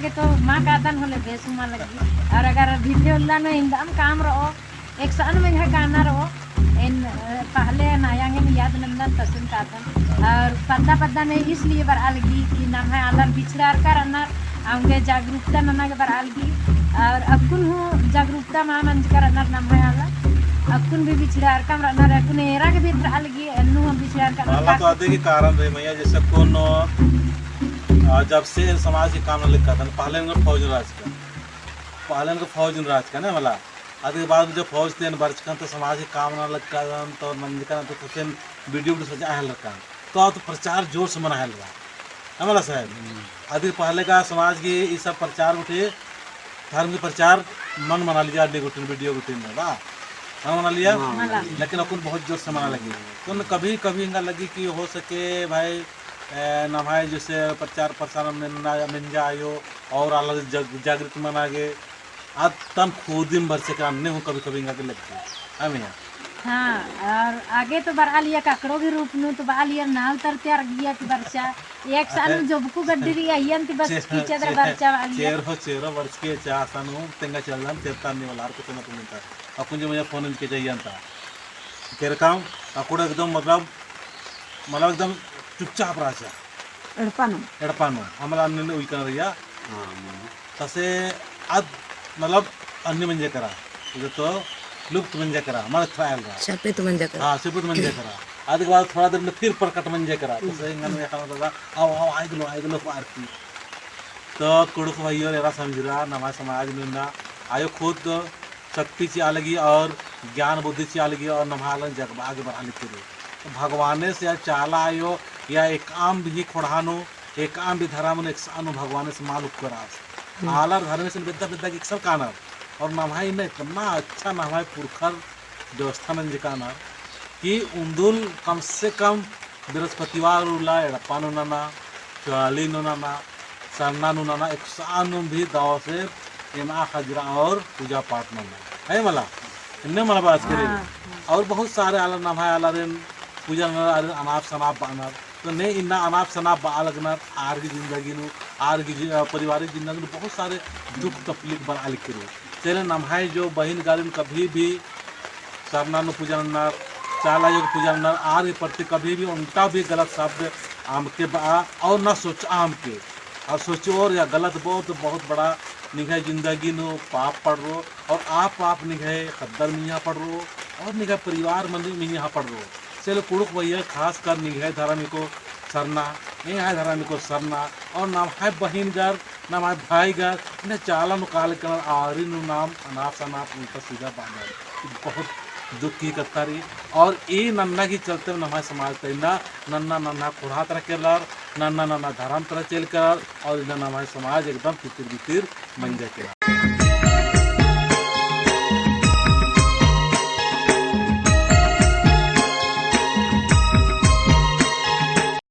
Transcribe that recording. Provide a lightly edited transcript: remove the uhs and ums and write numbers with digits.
के तो माँ का दान होले बेसुमा लगी और अगर भिले उल्ला न इंदम काम रहो एक सन में है गाना रहो इन पहले नायांगे में याद नंदन तसिन कातन और पद्दा पद्दा ने इसलिए बर अलगी कि नाम है अलर बिछड़ा कर अन्नर आंगे जागरूकता नना के बर अलगी और अकुन हूँ जागरूकता माँ मंज कर अन्नर नाम है अलग अकुन भी बिछड़ा कम अन्नर अकुन एरा के भी अलगी अन्नु हम बिछड़ा कर वाला तो आदि के कारण रे मैया जैसे कोनो जब से समाज के काम लिखा था पहले उनको फौज राज का पहले उनको फौज राज का ना वाला आदि के बाद जब फौज थे बर्च का तो समाज के काम ना लगा तो नंदिका तो कुछ वीडियो सजा है लगा तो प्रचार जोर से मना है हमारा साहब आदि पहले का समाज की ये सब प्रचार उठे धर्म के प्रचार मन मना लिया वीडियो गुटिन में वाह मन मना लिया लेकिन अपन बहुत जोर से मना लगी तो कभी कभी इनका लगी कि हो सके भाई नमाय जैसे प्रचार प्रसार मिल जाए और अलग जागृत मना गे आज तन खुद भर से करने हूँ कभी कभी इनका लगती है हमें हाँ और आगे तो बरा लिया काकड़ो के रूप में तो बरा लिया नाव तरते आ गया कि बरचा एक साल में जोबकू गड्डी रही आयन कि बस पीछे दर बरचा वाली चेरो वर्ष के चा सानु तेंगा चलन तेरता नहीं वाला को तो मिलता अपन जो मुझे फोन के चाहिए था केर काम अकुड़ा एकदम मतलब एकदम चुपचाप राजा एड़पानो हमारा अन्य उई कर रिया तसे आज मतलब अन्य मंजे करा ये तो लुप्त मंजे करा हमारा ट्रायल रहा सपित मंजे करा हाँ सपित मंजे करा आदि के बाद थोड़ा देर में फिर प्रकट मंजे करा तो सही इंगन में खाना दादा आओ आइ गलो पार्टी तो कुड़क भाई और एरा समझ रहा नवा समाज में ना आयो खुद शक्ति ची अलगी और ज्ञान बुद्धि ची अलगी और नमालन जग आगे बढ़ा लिखते तो भगवान से या चाला आयो या एक आम भी खोड़ानो एक आम भी धरामन एक सानो भगवान से मालूम करास आलर धर्म से विद्या विद्या की सब कानर और नभाई ने इतना अच्छा नभाई पुरखर व्यवस्था में जिकाना कि उन्दुल कम से कम बृहस्पतिवार उला एड़पानो नाना चुआली नाना सरना नाना एक सानो भी दाव से इना हजरा और पूजा पाठ नाना है मला इन्हें मला बात करे और बहुत सारे आलर नभाई आलर पूजा अनाप शनाप बानर तो नहीं इन्ना अनाप शनाप बालगनर आर की जिंदगी नु आर की पारिवारिक जिंदगी बहुत सारे दुख तकलीफ बना लिखे चले नमाय जो बहन गालिन कभी भी सरना पूजा नर चाला योग पूजा नर आर के प्रति कभी भी उनका भी गलत शब्द आम के और न सोच आम के और सोचो और या गलत बहुत बड़ा निगाह जिंदगी नो पाप पड़ रो और आप निगाह खद्दर में यहाँ पड़ रो और निगाह परिवार मंदिर में यहाँ पड़ रो चलो कुड़ुक भैया खास कर निगाह धर्म को सरना यहाँ धर्म को सरना और नाम है बहन घर नाम है भाई घर इन्हें चाला काल कर आरी नु नाम अनाप शनाप उल्टा सीधा बांधा बहुत दुख की कथा रही और ये नन्ना की चलते नमाज समाज तैना नन्ना खुड़ा तरह के लर नन्ना धर्म तरह चल कर और नमाज समाज एकदम तितिर बितिर मंजे के